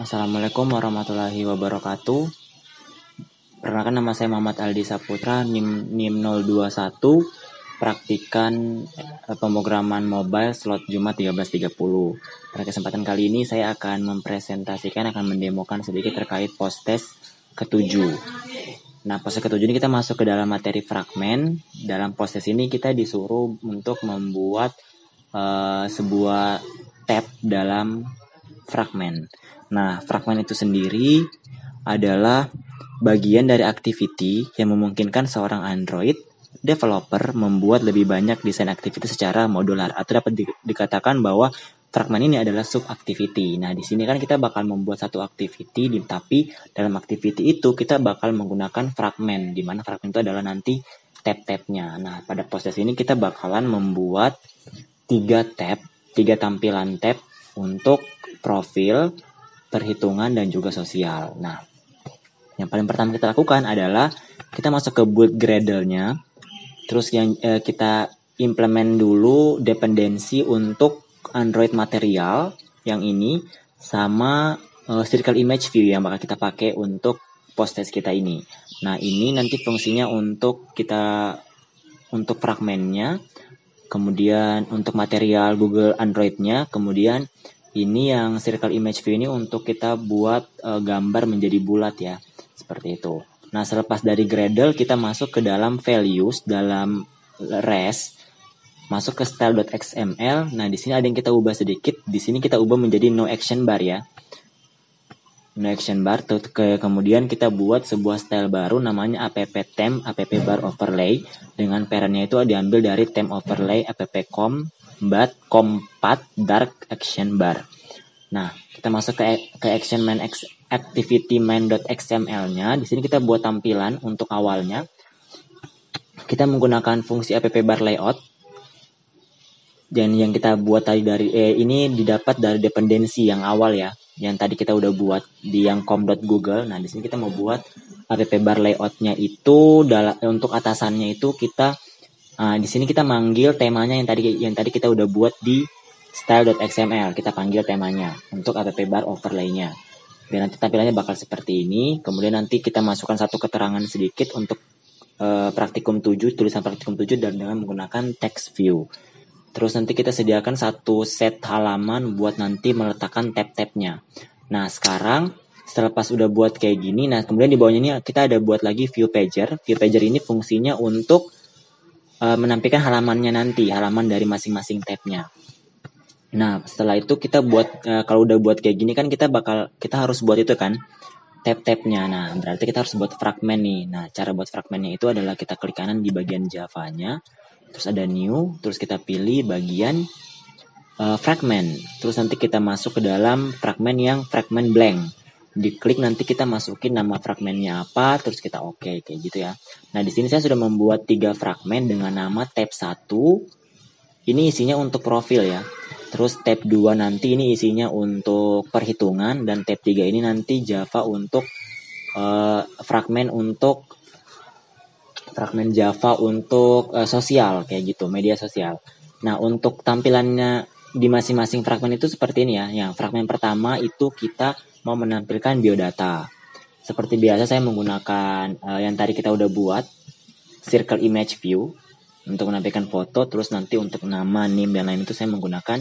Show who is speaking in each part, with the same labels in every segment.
Speaker 1: Assalamualaikum warahmatullahi wabarakatuh. Perkenalkan, nama saya Muhammad Aldi Saputra, NIM 021, praktikan pemrograman mobile slot Jumat 13.30. Pada kesempatan kali ini saya akan mendemokan sedikit terkait post-test ke-7. Nah, post-test ke-7 ini kita masuk ke dalam materi fragmen. Dalam post-test ini kita disuruh untuk membuat sebuah tab dalam fragmen. Nah, fragmen itu sendiri adalah bagian dari activity yang memungkinkan seorang Android developer membuat lebih banyak desain activity secara modular, atau dapat dikatakan bahwa fragmen ini adalah sub activity. Nah, di sini kan kita bakal membuat satu activity, tapi dalam activity itu kita bakal menggunakan fragmen, di mana fragmen itu adalah nanti tab-tabnya. Nah, pada proses ini kita bakalan membuat 3 tampilan tab untuk profil, perhitungan, dan juga sosial. Nah, yang paling pertama kita lakukan adalah kita masuk ke build Gradle-nya. Terus yang kita implement dulu dependensi untuk Android material yang ini sama circle image view yang bakal kita pakai untuk post test kita ini. Nah, ini nanti fungsinya untuk fragmennya, kemudian untuk material Google Android-nya, kemudian ini yang circle image view ini untuk kita buat gambar menjadi bulat ya, seperti itu. Nah, selepas dari Gradle kita masuk ke dalam values, dalam res, masuk ke style.xml. Nah, di sini ada yang kita ubah sedikit. Di sini kita ubah menjadi no action bar ya. No action bar. Kemudian kita buat sebuah style baru namanya app-temp app-bar overlay, dengan parentnya itu diambil dari temp overlay app-compat dark action bar. Nah, kita masuk ke action main activity main.xml-nya. Di sini kita buat tampilan untuk awalnya. Kita menggunakan fungsi app-bar layout. Dan yang kita buat tadi ini didapat dari dependensi yang awal ya, yang tadi kita udah buat di yang com.google. Nah, di sini kita mau buat app-bar layout-nya itu untuk atasannya itu kita di sini kita manggil temanya yang tadi kita udah buat di style.xml. Kita panggil temanya untuk app-bar overlay-nya. Dan nanti tampilannya bakal seperti ini. Kemudian nanti kita masukkan satu keterangan sedikit untuk praktikum 7, tulisan praktikum 7 dan dengan menggunakan text view. Terus nanti kita sediakan satu set halaman buat nanti meletakkan tab-tabnya. Nah, sekarang selepas udah buat kayak gini, nah kemudian di bawahnya ini kita ada buat lagi view pager. View pager ini fungsinya untuk menampilkan halamannya nanti, halaman dari masing-masing tabnya. Nah, setelah itu kita buat kalau udah buat kayak gini kan kita harus buat itu kan tab-tabnya. Nah, berarti kita harus buat fragmen nih. Nah, cara buat fragmennya itu adalah kita klik kanan di bagian Java-nya. Terus ada new, terus kita pilih bagian fragment. Terus nanti kita masuk ke dalam fragmen yang fragment blank. Diklik nanti kita masukin nama fragmennya apa, terus kita oke kayak gitu ya. Nah, di sini saya sudah membuat 3 fragmen dengan nama tab 1. Ini isinya untuk profil ya. Terus tab 2 nanti ini isinya untuk perhitungan, dan tab 3 ini nanti Java untuk fragmen Java untuk sosial kayak gitu, media sosial. Nah, untuk tampilannya di masing-masing fragmen itu seperti ini ya. Yang fragmen pertama itu kita mau menampilkan biodata. Seperti biasa saya menggunakan yang tadi kita udah buat, circle image view untuk menampilkan foto, terus nanti untuk nama, NIM, dan lain itu saya menggunakan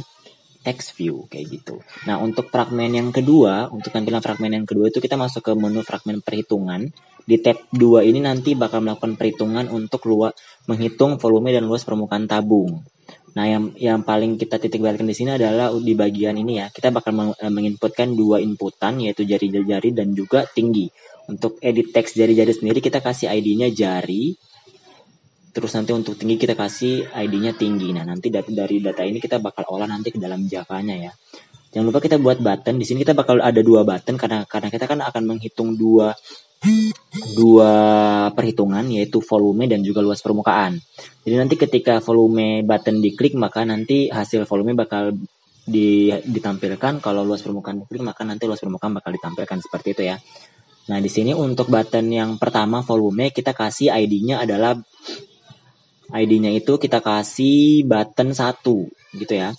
Speaker 1: text view kayak gitu. Nah, untuk fragmen yang kedua, untuk tampilan fragmen yang kedua itu kita masuk ke menu fragmen perhitungan. Di tab 2 ini nanti bakal melakukan perhitungan untuk menghitung volume dan luas permukaan tabung. Nah, yang paling kita titik beratkan di sini adalah di bagian ini ya. Kita bakal menginputkan 2 inputan, yaitu jari-jari dan juga tinggi. Untuk edit teks jari-jari sendiri kita kasih ID-nya jari. Terus nanti untuk tinggi kita kasih ID-nya tinggi. Nah, nanti dari data ini kita bakal olah nanti ke dalam Java-nya ya. Jangan lupa kita buat button. Di sini kita bakal ada 2 button karena kita kan akan menghitung dua perhitungan, yaitu volume dan juga luas permukaan. Jadi nanti ketika volume button diklik, maka nanti hasil volume bakal ditampilkan. Kalau luas permukaan diklik, maka nanti luas permukaan bakal ditampilkan, seperti itu ya. Nah, di sini untuk button yang pertama volume kita kasih ID-nya itu kita kasih button 1 gitu ya.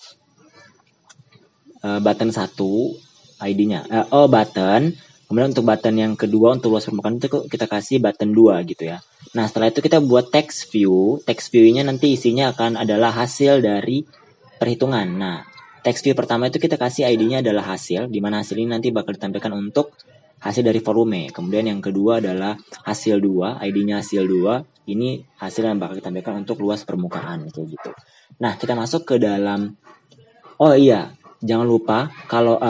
Speaker 1: Button 1 ID-nya. Button. Kemudian untuk button yang kedua untuk luas permukaan itu kita kasih button 2 gitu ya. Nah, setelah itu kita buat text view. Text view-nya nanti isinya akan adalah hasil dari perhitungan. Nah, text view pertama itu kita kasih ID-nya adalah hasil, di mana hasil ini nanti bakal ditampilkan untuk hasil dari volume. Kemudian yang kedua adalah hasil 2, ID-nya hasil 2. Ini hasil yang bakal ditampilkan untuk luas permukaan kayak gitu. Nah, kita masuk ke dalam jangan lupa kalau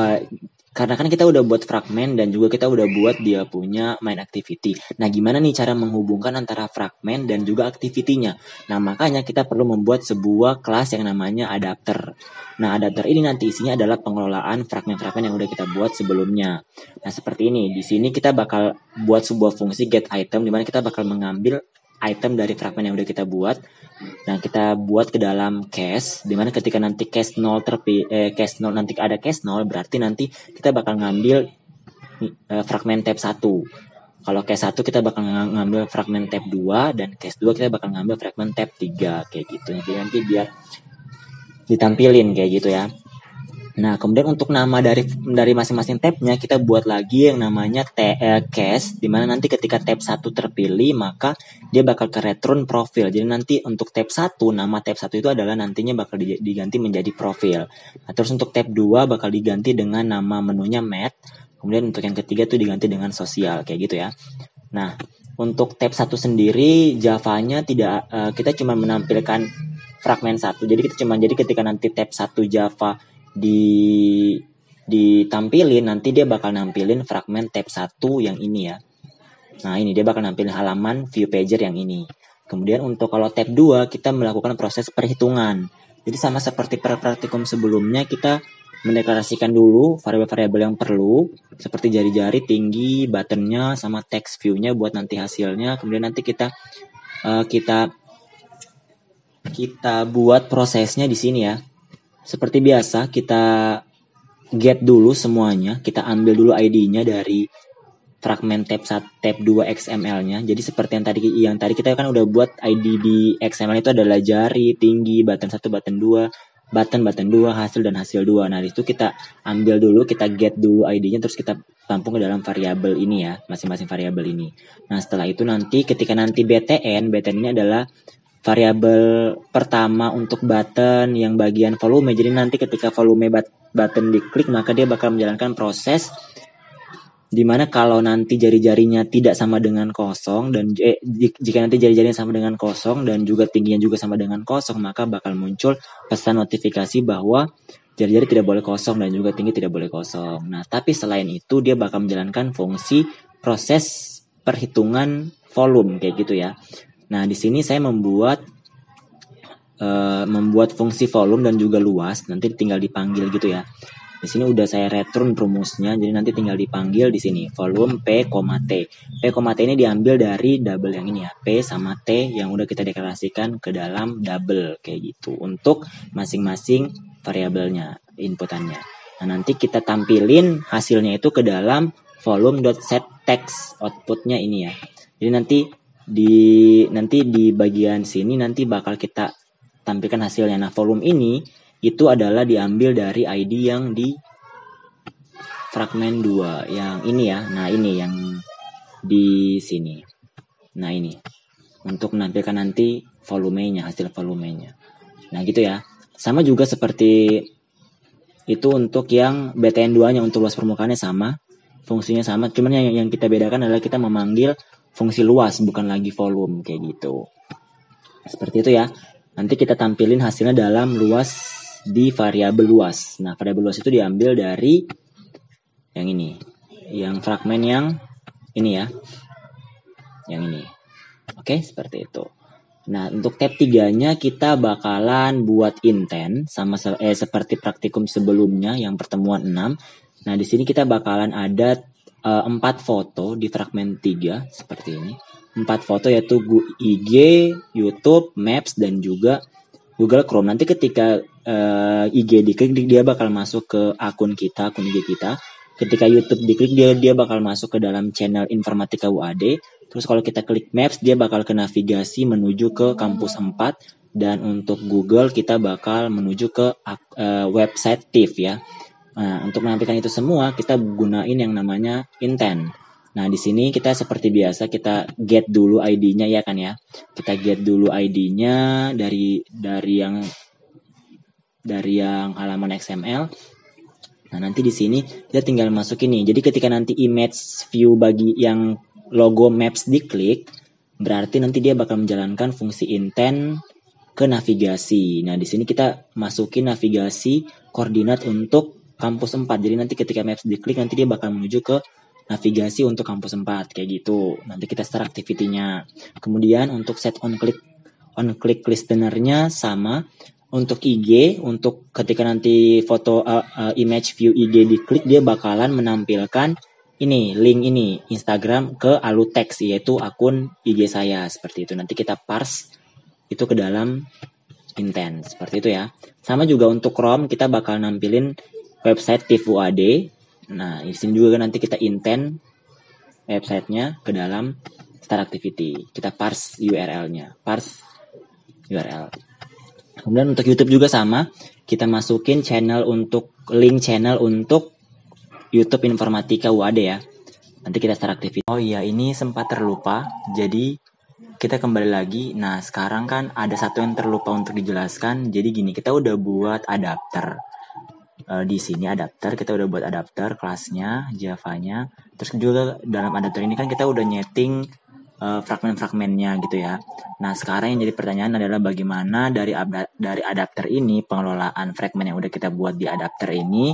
Speaker 1: karena kan kita udah buat fragment dan juga kita udah buat dia punya main activity. Nah, gimana nih cara menghubungkan antara fragment dan juga activity-nya? Nah, makanya kita perlu membuat sebuah kelas yang namanya adapter. Nah, adapter ini nanti isinya adalah pengelolaan fragment-fragment yang udah kita buat sebelumnya. Nah, seperti ini. Di sini kita bakal buat sebuah fungsi get item, di mana kita bakal mengambil item dari fragment yang udah kita buat. Nah, kita buat ke dalam case, dimana ketika nanti case 0 nanti ada case 0, berarti nanti kita bakal ngambil fragment tab 1. Kalau case 1 kita bakal ngambil fragment tab 2, dan case 2 kita bakal ngambil fragment tab 3 kayak gitu. Jadi nanti biar ditampilin kayak gitu ya. Nah, kemudian untuk nama dari masing-masing tabnya kita buat lagi yang namanya case, dimana nanti ketika tab 1 terpilih maka dia bakal ke return profil. Jadi nanti untuk tab 1, nama tab 1 itu adalah nantinya bakal diganti menjadi profil. Nah, terus untuk tab 2 bakal diganti dengan nama menunya mat. Kemudian untuk yang ketiga tuh diganti dengan sosial kayak gitu ya. Nah, untuk tab 1 sendiri Java-nya tidak kita cuma menampilkan fragment 1. Jadi ketika nanti tab 1 Java ditampilin, nanti dia bakal nampilin fragment tab 1 yang ini ya. Nah, ini dia bakal nampilin halaman view pager yang ini. Kemudian untuk kalau tab 2 kita melakukan proses perhitungan. Jadi sama seperti praktikum sebelumnya, kita mendeklarasikan dulu variabel-variabel yang perlu seperti jari-jari, tinggi, buttonnya, sama text view-nya buat nanti hasilnya. Kemudian nanti kita buat prosesnya di sini ya. Seperti biasa, kita get dulu semuanya, kita ambil dulu ID-nya dari fragment tab 2 XML-nya. Jadi seperti yang tadi kita kan udah buat ID di XML itu adalah jari, tinggi, button 1, button 2, button 2, hasil dan hasil 2. Nah, itu kita ambil dulu, kita get dulu ID-nya, terus kita tampung ke dalam variabel ini ya, masing-masing variabel ini. Nah, setelah itu nanti ketika nanti btn ini adalah variabel pertama untuk button yang bagian volume. Jadi nanti ketika volume button diklik, maka dia bakal menjalankan proses dimana kalau nanti jari-jarinya tidak sama dengan kosong, dan jika nanti jari-jarinya sama dengan kosong dan juga tingginya juga sama dengan kosong, maka bakal muncul pesan notifikasi bahwa jari-jari tidak boleh kosong dan juga tinggi tidak boleh kosong. Nah, tapi selain itu dia bakal menjalankan fungsi proses perhitungan volume kayak gitu ya. Nah, di sini saya membuat fungsi volume dan juga luas, nanti tinggal dipanggil gitu ya. Di sini udah saya return rumusnya, jadi nanti tinggal dipanggil di sini volume P, T. P, T ini diambil dari double yang ini ya, P sama T yang udah kita deklarasikan ke dalam double kayak gitu untuk masing-masing variabelnya, inputannya. Nah, nanti kita tampilin hasilnya itu ke dalam volume.setText, outputnya ini ya. Jadi nanti di bagian sini nanti bakal kita tampilkan hasilnya. Nah, volume ini itu adalah diambil dari ID yang di fragment 2 yang ini ya. Nah, ini yang di sini. Nah, ini untuk menampilkan nanti volumenya, hasil volumenya. Nah, gitu ya. Sama juga seperti itu untuk yang btn2-nya, untuk luas permukaannya sama, fungsinya sama, cuman yang kita bedakan adalah kita memanggil fungsi luas, bukan lagi volume kayak gitu. Seperti itu ya. Nanti kita tampilin hasilnya dalam luas di variabel luas. Nah, variabel luas itu diambil dari yang ini, yang fragmen yang ini ya, yang ini. Oke, seperti itu. Nah, untuk tab 3-nya kita bakalan buat intent sama seperti praktikum sebelumnya yang pertemuan 6. Nah, di sini kita bakalan ada 4 foto di fragmen 3 seperti ini. 4 foto yaitu IG, YouTube, Maps, dan juga Google Chrome. Nanti ketika IG diklik, dia bakal masuk ke akun IG kita. Ketika YouTube diklik, dia bakal masuk ke dalam channel Informatika UAD. Terus kalau kita klik Maps, dia bakal ke navigasi menuju ke kampus 4. Dan untuk Google kita bakal menuju ke website TIFF ya. Nah, untuk menampilkan itu semua kita gunain yang namanya intent. Nah, di sini kita seperti biasa kita get dulu ID-nya ya kan ya. Kita get dulu ID-nya dari yang halaman XML. Nah, nanti di sini kita tinggal masukin nih. Jadi ketika nanti image view bagi yang logo maps diklik, berarti nanti dia bakal menjalankan fungsi intent ke navigasi. Nah, di sini kita masukin navigasi koordinat untuk kampus 4. Jadi nanti ketika maps diklik nanti dia bakal menuju ke navigasi untuk kampus 4 kayak gitu. Nanti kita start activity-nya. Kemudian untuk set on click listener-nya sama. Untuk IG, untuk ketika nanti foto image view IG diklik, dia bakalan menampilkan ini link ini Instagram ke Alutex, yaitu akun IG saya seperti itu. Nanti kita parse itu ke dalam intent seperti itu ya. Sama juga untuk Chrome kita bakal nampilin website TIFF UAD. Nah, di sini juga nanti kita intent websitenya ke dalam start activity. Kita parse URL-nya, parse URL. Kemudian untuk YouTube juga sama, kita masukin link channel untuk YouTube Informatika UAD ya. Nanti kita start activity. Oh iya, ini sempat terlupa. Jadi kita kembali lagi. Nah, sekarang kan ada satu yang terlupa untuk dijelaskan. Jadi gini, kita udah buat adapter. Di sini adapter, kita udah buat adapter kelasnya, Java-nya. Terus juga dalam adapter ini kan kita udah nyeting fragmen-fragmennya gitu ya. Nah, sekarang yang jadi pertanyaan adalah bagaimana dari adapter ini, pengelolaan fragmen yang udah kita buat di adapter ini,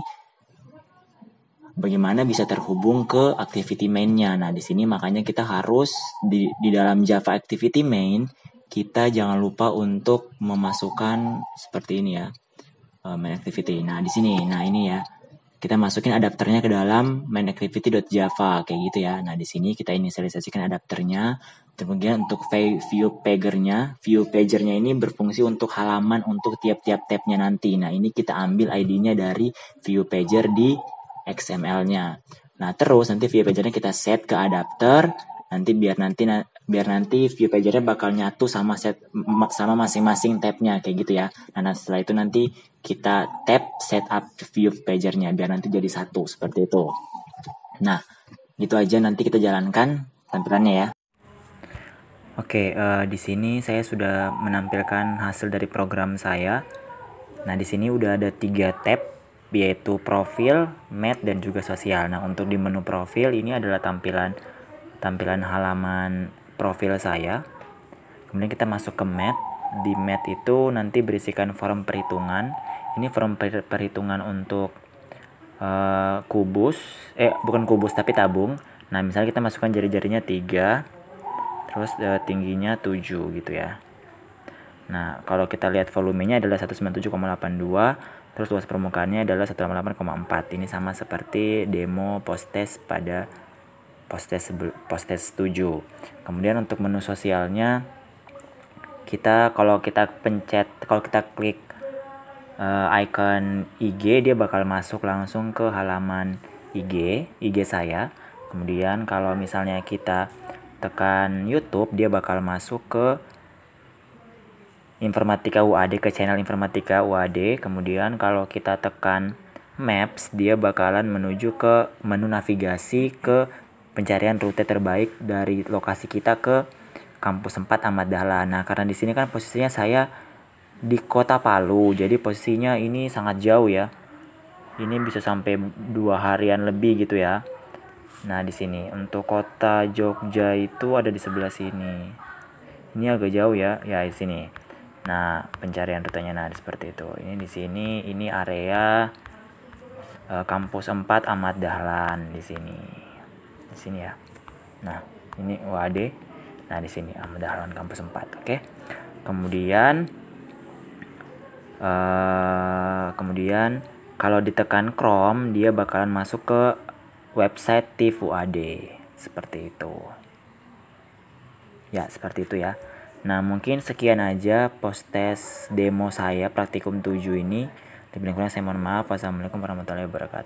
Speaker 1: bagaimana bisa terhubung ke activity main-nya. Nah, di sini makanya kita harus di dalam Java activity main, kita jangan lupa untuk memasukkan seperti ini ya, main activity. Nah, di sini, nah ini ya, kita masukin adapternya ke dalam main activity.java kayak gitu ya. Nah, di sini kita inisialisasikan adapternya. Kemudian untuk view pagernya ini berfungsi untuk halaman untuk tiap-tiap tabnya nanti. Nah, ini kita ambil ID-nya dari view pager di XML-nya. Nah, terus nanti view pagernya kita set ke adapter. Nanti biar nanti view pagernya bakal nyatu sama masing-masing tabnya kayak gitu ya. Nah, setelah itu nanti kita tap setup view pagernya biar nanti jadi satu seperti itu. Nah, gitu aja, nanti kita jalankan tampilannya ya. Oke, di sini saya sudah menampilkan hasil dari program saya. Nah, di sini udah ada 3 tab, yaitu profil, mat, dan juga sosial. Nah, untuk di menu profil ini adalah tampilan halaman profil saya. Kemudian kita masuk ke mat. Di mat itu nanti berisikan form perhitungan. Ini form perhitungan untuk bukan kubus tapi tabung. Nah, misalnya kita masukkan jari-jarinya 3, terus tingginya 7 gitu ya. Nah, kalau kita lihat volumenya adalah 197,82, terus luas permukaannya adalah 188,4. Ini sama seperti demo post-test pada post-test 7. Kemudian untuk menu sosialnya, kalau kita klik icon IG, dia bakal masuk langsung ke halaman IG saya. Kemudian kalau misalnya kita tekan YouTube, dia bakal masuk ke Informatika UAD, ke channel Informatika UAD. Kemudian kalau kita tekan Maps, dia bakalan menuju ke menu navigasi ke pencarian rute terbaik dari lokasi kita ke kampus 4 Ahmad Dahlan. Nah, karena di sini kan posisinya saya di Kota Palu, jadi posisinya ini sangat jauh ya. Ini bisa sampai 2 harian lebih gitu ya. Nah, di sini untuk kota Jogja itu ada di sebelah sini. Ini agak jauh ya, di sini. Nah, pencarian rutenya seperti itu. Ini di sini, ini area kampus 4 Ahmad Dahlan di sini. Di sini ya. Nah, ini UAD. Nah, di sini Ahmad Dahlan kampus 4. Oke. Kemudian kalau ditekan Chrome, dia bakalan masuk ke website TIFF UAD seperti itu. Ya, seperti itu ya. Nah, mungkin sekian aja post-test demo saya praktikum 7 ini. Lebih kurang saya mohon maaf. Wassalamualaikum warahmatullahi wabarakatuh.